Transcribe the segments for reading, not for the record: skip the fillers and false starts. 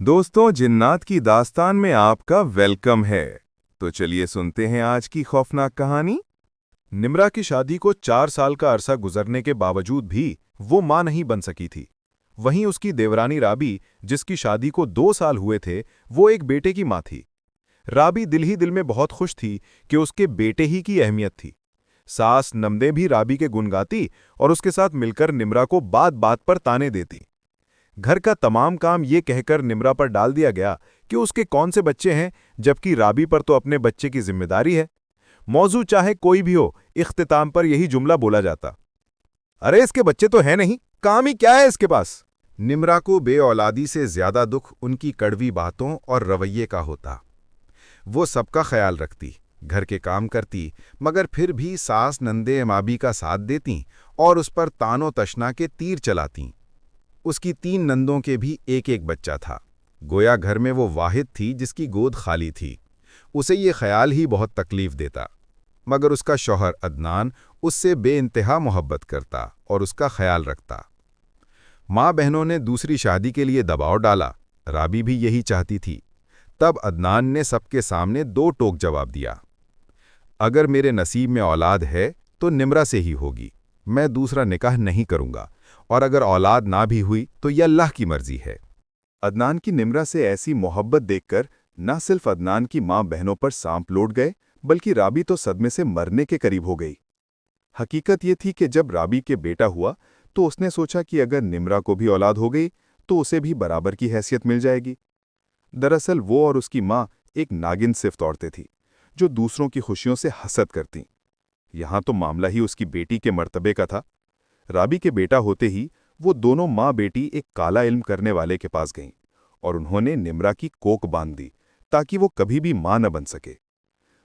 दोस्तों, जिन्नात की दास्तान में आपका वेलकम है। तो चलिए सुनते हैं आज की खौफनाक कहानी। निम्रा की शादी को 4 साल का अरसा गुजरने के बावजूद भी वो मां नहीं बन सकी थी। वहीं उसकी देवरानी राबी, जिसकी शादी को 2 साल हुए थे, वो एक बेटे की मां थी। राबी दिल ही दिल में बहुत खुश थी कि उसके बेटे ही की अहमियत थी। सास नमदे भी राबी के गुण गाती और उसके साथ मिलकर निम्रा को बात बात पर ताने देती। घर का तमाम काम ये कहकर निम्रा पर डाल दिया गया कि उसके कौन से बच्चे हैं, जबकि राबी पर तो अपने बच्चे की जिम्मेदारी है। मौजू चाहे कोई भी हो, इख्तिताम पर यही जुमला बोला जाता, अरे इसके बच्चे तो है नहीं, काम ही क्या है इसके पास। निम्रा को बेऔलादी से ज्यादा दुख उनकी कड़वी बातों और रवैये का होता। वो सबका ख्याल रखती, घर के काम करती, मगर फिर भी सास नंदे अमाबी का साथ देती और उस पर तानो तशना के तीर चलाती। उसकी 3 नंदों के भी एक एक बच्चा था। गोया घर में वो वाहिद थी जिसकी गोद खाली थी। उसे ये ख्याल ही बहुत तकलीफ देता, मगर उसका शौहर अदनान उससे बेइंतहा मोहब्बत करता और उसका ख्याल रखता। माँ बहनों ने दूसरी शादी के लिए दबाव डाला, राबी भी यही चाहती थी। तब अदनान ने सबके सामने 2 टोक जवाब दिया, अगर मेरे नसीब में औलाद है तो निम्रा से ही होगी, मैं दूसरा निकाह नहीं करूंगा, और अगर औलाद ना भी हुई तो यह अल्लाह की मर्जी है। अदनान की निम्रा से ऐसी मोहब्बत देखकर न सिर्फ अदनान की मां बहनों पर सांप लौट गए, बल्कि राबी तो सदमे से मरने के करीब हो गई। हकीकत ये थी कि जब राबी के बेटा हुआ तो उसने सोचा कि अगर निम्रा को भी औलाद हो गई तो उसे भी बराबर की हैसियत मिल जाएगी। दरअसल वो और उसकी मां एक नागिन सिफ्त औरतें थीं, जो दूसरों की खुशियों से हसद करतीं। यहां तो मामला ही उसकी बेटी के मर्तबे का था। राबी के बेटा होते ही वो दोनों माँ बेटी एक काला इल्म करने वाले के पास गईं और उन्होंने निम्रा की कोक बांध दी ताकि वो कभी भी मां न बन सके।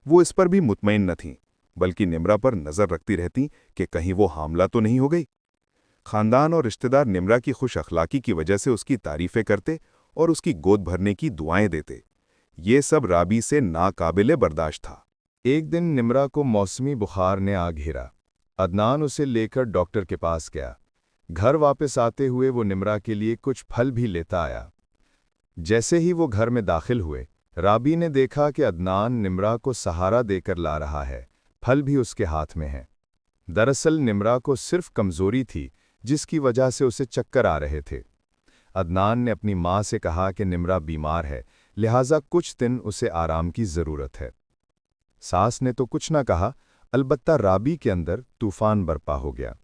वो इस पर भी मुतमईन न थीं, बल्कि निम्रा पर नजर रखती रहतीं कि कहीं वो हामला तो नहीं हो गई। खानदान और रिश्तेदार निम्रा की खुश अखलाकी की वजह से उसकी तारीफें करते और उसकी गोद भरने की दुआएं देते। ये सब राबी से नाकाबिले बर्दाश्त था। एक दिन निम्रा को मौसमी बुखार ने आ घेरा। अदनान उसे लेकर डॉक्टर के पास गया। घर वापस आते हुए वो निम्रा के लिए कुछ फल भी लेता आया। जैसे ही वो घर में दाखिल हुए, राबी ने देखा कि अदनान निम्रा को सहारा देकर ला रहा है, फल भी उसके हाथ में है। दरअसल निम्रा को सिर्फ कमजोरी थी, जिसकी वजह से उसे चक्कर आ रहे थे। अदनान ने अपनी माँ से कहा कि निम्रा बीमार है, लिहाजा कुछ दिन उसे आराम की ज़रूरत है। सास ने तो कुछ न कहा, अलबत्ता राबी के अंदर तूफान बरपा हो गया।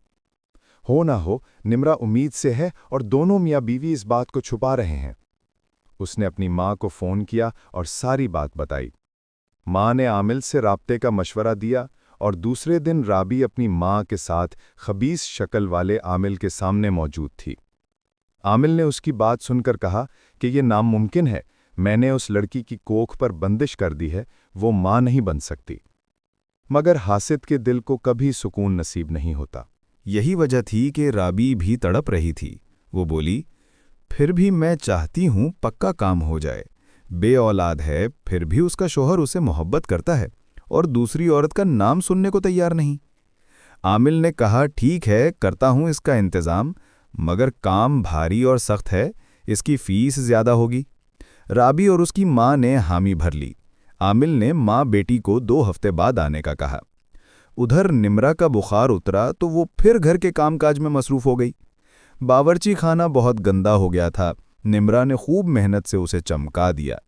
हो ना हो, निम्रा उम्मीद से है और दोनों मियाँ बीवी इस बात को छुपा रहे हैं। उसने अपनी माँ को फ़ोन किया और सारी बात बताई। माँ ने आमिल से राब्ते का मशवरा दिया और दूसरे दिन राबी अपनी माँ के साथ खबीस शक्ल वाले आमिल के सामने मौजूद थी। आमिल ने उसकी बात सुनकर कहा कि यह नामुमकिन है, मैंने उस लड़की की कोख पर बंदिश कर दी है, वो माँ नहीं बन सकती। मगर हासिद के दिल को कभी सुकून नसीब नहीं होता। यही वजह थी कि राबी भी तड़प रही थी। वो बोली, फिर भी मैं चाहती हूँ पक्का काम हो जाए। बेऔलाद है, फिर भी उसका शोहर उसे मोहब्बत करता है और दूसरी औरत का नाम सुनने को तैयार नहीं। आमिल ने कहा, ठीक है, करता हूँ इसका इंतज़ाम, मगर काम भारी और सख्त है, इसकी फीस ज़्यादा होगी। राबी और उसकी माँ ने हामी भर ली। आमिल ने माँ बेटी को 2 हफ्ते बाद आने का कहा। उधर निम्रा का बुखार उतरा तो वो फिर घर के कामकाज में मसरूफ हो गई। बावर्ची खाना बहुत गंदा हो गया था। निम्रा ने खूब मेहनत से उसे चमका दिया।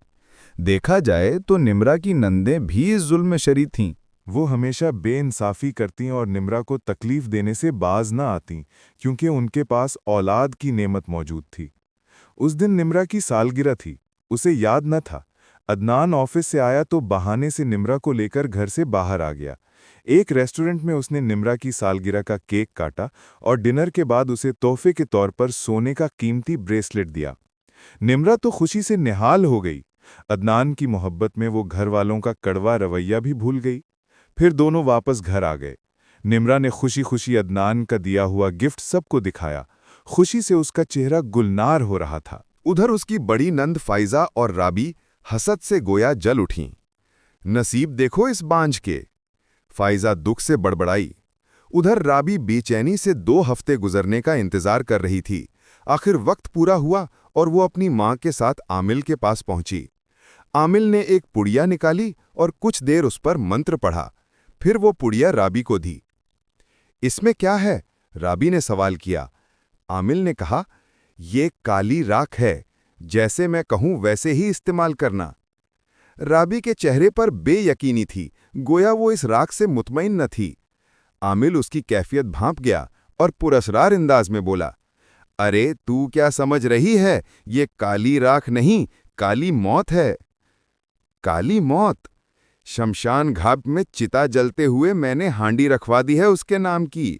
देखा जाए तो निम्रा की नंदें भी इस जुल्म में शरीक थीं। वो हमेशा बेइंसाफी करतीं और निम्रा को तकलीफ देने से बाज न आतीं, क्योंकि उनके पास औलाद की नेमत मौजूद थी। उस दिन निम्रा की सालगिरह थी, उसे याद न था। अदनान ऑफिस से आया तो बहाने से निम्रा को लेकर घर से बाहर आ गया। एक रेस्टोरेंट में उसने निम्रा की सालगिरह का केक काटा और डिनर के बाद उसे तोहफे के तौर पर सोने का कीमती ब्रेसलेट दिया। निम्रा तो खुशी से निहाल हो गई। अदनान की मोहब्बत में वो घर वालों का कड़वा रवैया भी भूल गई। फिर दोनों वापस घर आ गए। निम्रा ने खुशी खुशी अदनान का दिया हुआ गिफ्ट सबको दिखाया। खुशी से उसका चेहरा गुलनार हो रहा था। उधर उसकी बड़ी नंद फाइजा और राबी हसद से गोया जल उठीं। नसीब देखो इस बांझ के, फाइजा दुख से बड़बड़ाई। उधर राबी बेचैनी से 2 हफ्ते गुजरने का इंतजार कर रही थी। आखिर वक्त पूरा हुआ और वो अपनी माँ के साथ आमिल के पास पहुंची। आमिल ने एक पुड़िया निकाली और कुछ देर उस पर मंत्र पढ़ा। फिर वो पुड़िया राबी को दी। इसमें क्या है? राबी ने सवाल किया। आमिल ने कहा, ये काली राख है, जैसे मैं कहूं वैसे ही इस्तेमाल करना। राबी के चेहरे पर बेयकीनी थी, गोया वो इस राख से मुतमईन न थी। आमिल उसकी कैफियत भांप गया और पुरस्रार अंदाज में बोला, अरे तू क्या समझ रही है, ये काली राख नहीं, काली मौत है। काली मौत? शमशान घाट में चिता जलते हुए मैंने हांडी रखवा दी है उसके नाम की।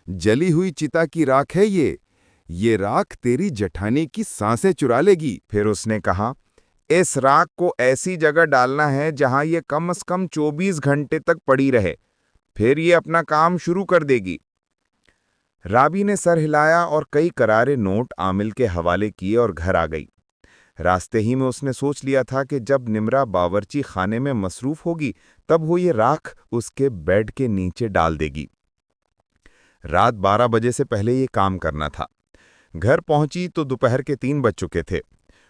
जली हुई चिता की राख है ये राख तेरी जठानी की सांसें चुरा लेगी। फिर उसने कहा, इस राख को ऐसी जगह डालना है जहां ये कम से कम 24 घंटे तक पड़ी रहे, फिर ये अपना काम शुरू कर देगी। राबी ने सर हिलाया और कई करारे नोट आमिल के हवाले किए और घर आ गई। रास्ते ही में उसने सोच लिया था कि जब निम्रा बावर्ची खाने में मसरूफ होगी तब वो ये राख उसके बेड के नीचे डाल देगी। रात 12 बजे से पहले ये काम करना था। घर पहुंची तो दोपहर के 3 बज चुके थे।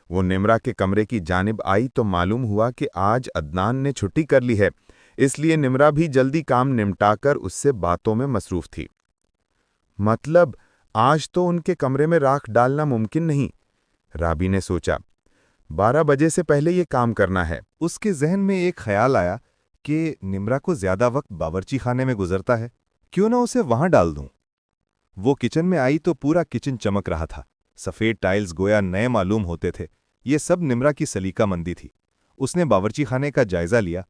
वो निम्रा के कमरे की जानिब आई तो मालूम हुआ कि आज अदनान ने छुट्टी कर ली है, इसलिए निम्रा भी जल्दी काम निमटाकर उससे बातों में मसरूफ थी। मतलब आज तो उनके कमरे में राख डालना मुमकिन नहीं, राबी ने सोचा। 12 बजे से पहले ये काम करना है। उसके जहन में एक ख्याल आया कि निम्रा को ज्यादा वक्त बावर्ची खाने में गुजरता है, क्यों ना उसे वहां डाल दूं। वो किचन में आई तो पूरा किचन चमक रहा था। सफ़ेद टाइल्स गोया नए मालूम होते थे। ये सब निम्रा की सलीकामंदी थी। उसने बावर्ची खाने का जायजा लिया।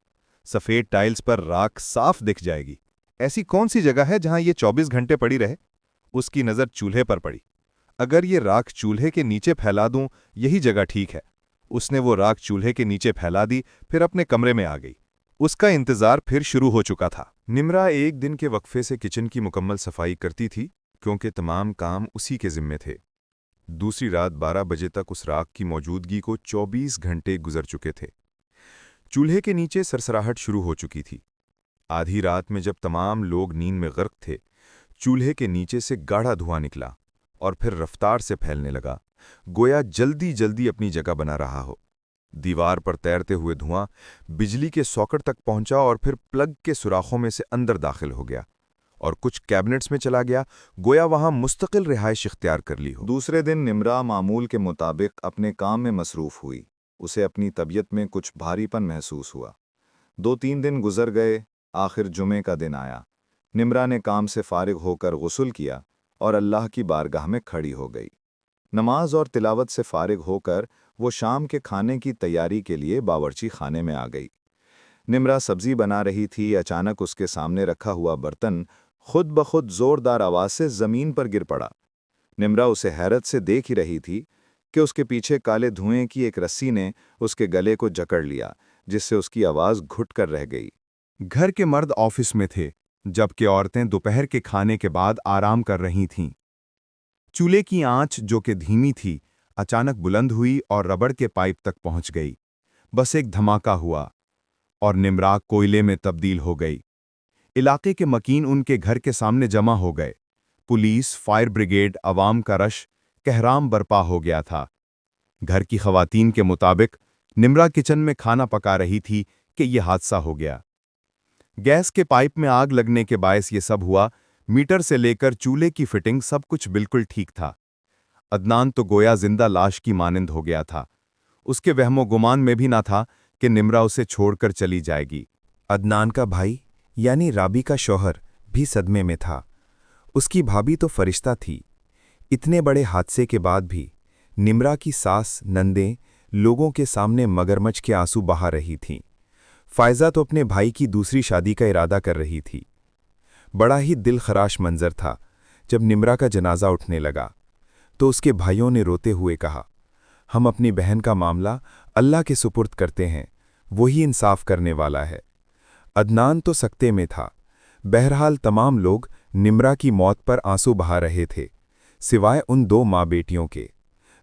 सफ़ेद टाइल्स पर राख साफ दिख जाएगी। ऐसी कौन सी जगह है जहां ये 24 घंटे पड़ी रहे? उसकी नज़र चूल्हे पर पड़ी। अगर ये राख चूल्हे के नीचे फैला दूं, यही जगह ठीक है। उसने वो राख चूल्हे के नीचे फैला दी, फिर अपने कमरे में आ गई। उसका इंतजार फिर शुरू हो चुका था। निम्रा एक दिन के वक्फे से किचन की मुकम्मल सफाई करती थी, क्योंकि तमाम काम उसी के जिम्मे थे। दूसरी रात 12 बजे तक उस राख की मौजूदगी को 24 घंटे गुजर चुके थे। चूल्हे के नीचे सरसराहट शुरू हो चुकी थी। आधी रात में जब तमाम लोग नींद में गर्क थे, चूल्हे के नीचे से गाढ़ा धुआं निकला और फिर रफ्तार से फैलने लगा, गोया जल्दी जल्दी अपनी जगह बना रहा हो। दीवार पर तैरते हुए धुआं बिजली के सॉकेट तक पहुंचा और फिर प्लग के सुराखों में से अंदर दाखिल हो गया और कुछ कैबिनेट्स में चला गया, गोया वहां मुस्तकिल रिहाइश इख्तियार कर ली हो। दूसरे दिन निम्रा मामूल के मुताबिक अपने काम में मसरूफ हुई। उसे अपनी तबीयत में कुछ भारीपन महसूस हुआ। 2-3 दिन गुजर गए। आखिर जुमे का दिन आया। निम्रा ने काम से फारिग होकर गुस्ल किया और अल्लाह की बारगाह में खड़ी हो गई। नमाज और तिलावत से फारिग होकर वो शाम के खाने की तैयारी के लिए बावर्ची खाने में आ गई। निम्रा सब्जी बना रही थी, अचानक उसके सामने रखा हुआ बर्तन खुद ब खुद जोरदार आवाज से जमीन पर गिर पड़ा। निम्रा उसे हैरत से देख ही रही थी कि उसके पीछे काले धुएं की एक रस्सी ने उसके गले को जकड़ लिया, जिससे उसकी आवाज घुट कर रह गई। घर के मर्द ऑफिस में थे, जबकि औरतें दोपहर के खाने के बाद आराम कर रही थीं। चूल्हे की आंच, जो कि धीमी थी, अचानक बुलंद हुई और रबड़ के पाइप तक पहुंच गई। बस एक धमाका हुआ और निम्रा कोयले में तब्दील हो गई। इलाके के मकीन उनके घर के सामने जमा हो गए। पुलिस, फायर ब्रिगेड, अवाम का रश, कहराम बरपा हो गया था। घर की खवातीन के मुताबिक निम्रा किचन में खाना पका रही थी कि यह हादसा हो गया। गैस के पाइप में आग लगने के बायस ये सब हुआ। मीटर से लेकर चूल्हे की फिटिंग सब कुछ बिल्कुल ठीक था। अदनान तो गोया जिंदा लाश की मानिंद हो गया था। उसके वहमो गुमान में भी ना था कि निम्रा उसे छोड़कर चली जाएगी। अदनान का भाई यानी राबी का शौहर भी सदमे में था। उसकी भाभी तो फरिश्ता थी। इतने बड़े हादसे के बाद भी निम्रा की सास नंदें लोगों के सामने मगरमच्छ के आंसू बहा रही थीं। फायजा तो अपने भाई की दूसरी शादी का इरादा कर रही थी। बड़ा ही दिलखराश मंजर था। जब निम्रा का जनाजा उठने लगा तो उसके भाइयों ने रोते हुए कहा, हम अपनी बहन का मामला अल्लाह के सुपुर्द करते हैं, वही इंसाफ करने वाला है। अदनान तो सकते में था। बहरहाल तमाम लोग निम्रा की मौत पर आंसू बहा रहे थे, सिवाय उन 2 माँ बेटियों के।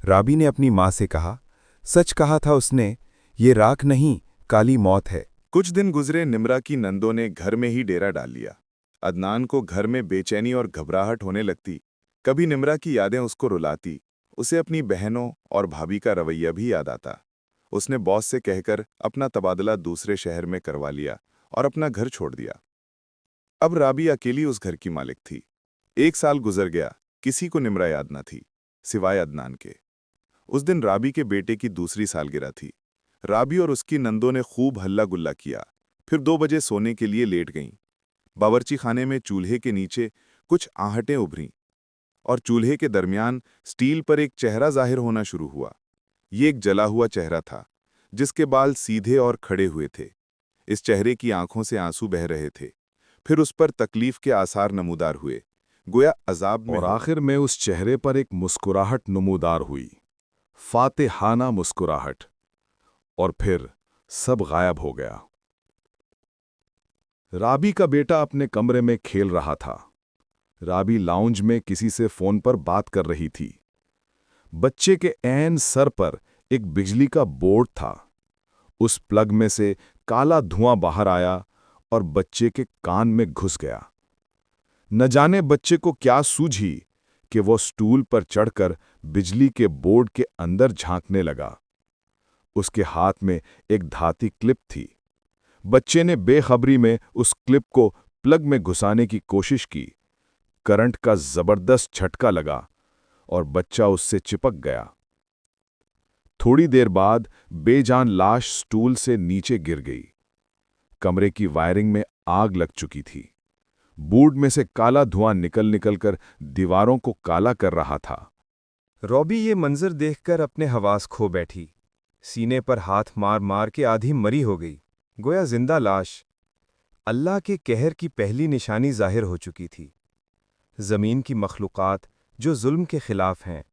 राबी ने अपनी माँ से कहा, सच कहा था उसने, ये राख नहीं, काली मौत है। कुछ दिन गुजरे। निम्रा की नंदों ने घर में ही डेरा डाल लिया। अदनान को घर में बेचैनी और घबराहट होने लगती। कभी निम्रा की यादें उसको रुलाती उसे अपनी बहनों और भाभी का रवैया भी याद आता। उसने बॉस से कहकर अपना तबादला दूसरे शहर में करवा लिया और अपना घर छोड़ दिया। अब राबी अकेली उस घर की मालिक थी। 1 साल गुजर गया, किसी को निम्रा याद न थी, सिवाय अदनान के। उस दिन राबी के बेटे की दूसरी सालगिरह थी। राबी और उसकी नंदों ने खूब हल्ला गुल्ला किया, फिर 2 बजे सोने के लिए लेट गईं। बावर्ची खाने में चूल्हे के नीचे कुछ आहटें उभरीं और चूल्हे के दरमियान स्टील पर एक चेहरा जाहिर होना शुरू हुआ। ये एक जला हुआ चेहरा था, जिसके बाल सीधे और खड़े हुए थे। इस चेहरे की आंखों से आंसू बह रहे थे। फिर उस पर तकलीफ के आसार नमूदार हुए, गोया अजाब में और हो। आखिर में उस चेहरे पर एक मुस्कुराहट नमूदार हुई, फातिहाना मुस्कुराहट, और फिर सब गायब हो गया। राबी का बेटा अपने कमरे में खेल रहा था। राबी लाउंज में किसी से फोन पर बात कर रही थी। बच्चे के ऐन सर पर एक बिजली का बोर्ड था। उस प्लग में से काला धुआं बाहर आया और बच्चे के कान में घुस गया। न जाने बच्चे को क्या सूझी कि वो स्टूल पर चढ़कर बिजली के बोर्ड के अंदर झांकने लगा। उसके हाथ में एक धाती क्लिप थी। बच्चे ने बेखबरी में उस क्लिप को प्लग में घुसाने की कोशिश की। करंट का जबरदस्त झटका लगा और बच्चा उससे चिपक गया। थोड़ी देर बाद बेजान लाश स्टूल से नीचे गिर गई। कमरे की वायरिंग में आग लग चुकी थी। बोर्ड में से काला धुआं निकल कर दीवारों को काला कर रहा था। रॉबी ये मंजर देखकर अपने हवास खो बैठी। सीने पर हाथ मार मार के आधी मरी हो गई, गोया जिंदा लाश। अल्लाह के कहर की पहली निशानी जाहिर हो चुकी थी। जमीन की मखलूक़ात जो जुल्म के खिलाफ हैं,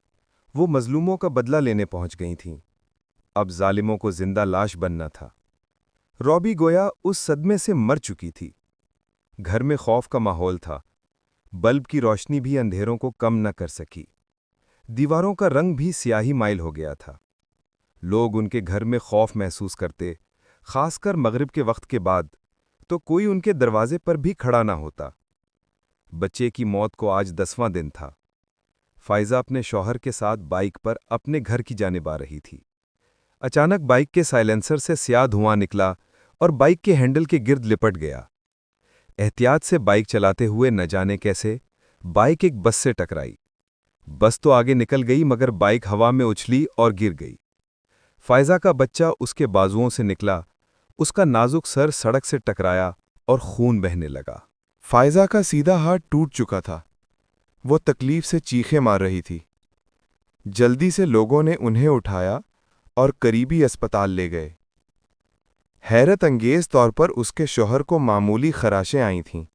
वो मजलूमों का बदला लेने पहुंच गई थीं। अब जालिमों को जिंदा लाश बनना था। रॉबी गोया उस सदमे से मर चुकी थी। घर में खौफ का माहौल था। बल्ब की रोशनी भी अंधेरों को कम न कर सकी। दीवारों का रंग भी स्याही माइल हो गया था। लोग उनके घर में खौफ महसूस करते, खासकर मगरिब के वक्त के बाद, तो कोई उनके दरवाजे पर भी खड़ा ना होता। बच्चे की मौत को आज 10वां दिन था। फायजा अपने शौहर के साथ बाइक पर अपने घर की जानिब आ रही थी। अचानक बाइक के साइलेंसर से स्याह धुआं निकला और बाइक के हैंडल के गिर्द लिपट गया। एहतियात से बाइक चलाते हुए न जाने कैसे बाइक एक बस से टकराई। बस तो आगे निकल गई, मगर बाइक हवा में उछली और गिर गई। फायजा का बच्चा उसके बाजुओं से निकला। उसका नाजुक सर सड़क से टकराया और खून बहने लगा। फायजा का सीधा हाथ टूट चुका था। वो तकलीफ से चीखें मार रही थी। जल्दी से लोगों ने उन्हें उठाया और करीबी अस्पताल ले गए। हैरत अंगेज तौर पर उसके शौहर को मामूली खराशें आई थीं।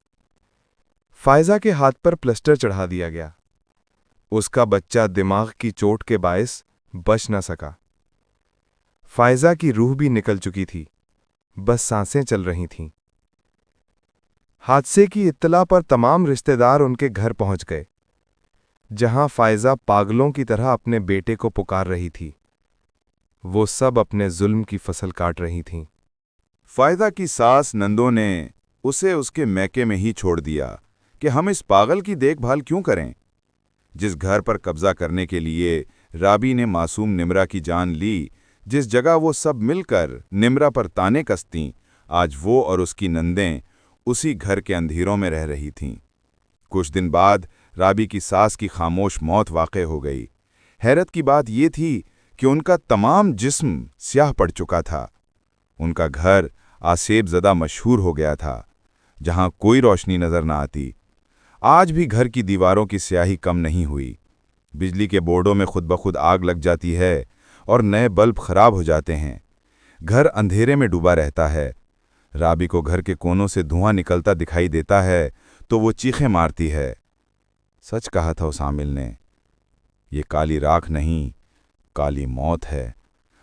फायजा के हाथ पर प्लास्टर चढ़ा दिया गया। उसका बच्चा दिमाग की चोट के बायस बच न सका। फायजा की रूह भी निकल चुकी थी, बस सांसें चल रही थीं। हादसे की इत्तला पर तमाम रिश्तेदार उनके घर पहुंच गए, जहां फायजा पागलों की तरह अपने बेटे को पुकार रही थी। वो सब अपने जुल्म की फसल काट रही थीं। फायदा की सास नंदों ने उसे उसके मैके में ही छोड़ दिया कि हम इस पागल की देखभाल क्यों करें। जिस घर पर कब्जा करने के लिए राबी ने मासूम निम्रा की जान ली, जिस जगह वो सब मिलकर निम्रा पर ताने कसतीं, आज वो और उसकी नंदें उसी घर के अंधेरों में रह रही थीं। कुछ दिन बाद राबी की सास की खामोश मौत वाक़ई हो गई। हैरत की बात ये थी कि उनका तमाम जिस्म स्याह पड़ चुका था। उनका घर आसेबज़दा मशहूर हो गया था, जहां कोई रोशनी नजर न आती। आज भी घर की दीवारों की स्याही कम नहीं हुई। बिजली के बोर्डों में खुद ब खुद आग लग जाती है और नए बल्ब खराब हो जाते हैं। घर अंधेरे में डूबा रहता है। राबी को घर के कोनों से धुआं निकलता दिखाई देता है तो वो चीखें मारती है। सच कहा था उस आमिल ने, ये काली राख नहीं, काली मौत है।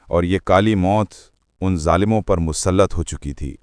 और ये काली मौत उन जालिमों पर मुसल्लत हो चुकी थी।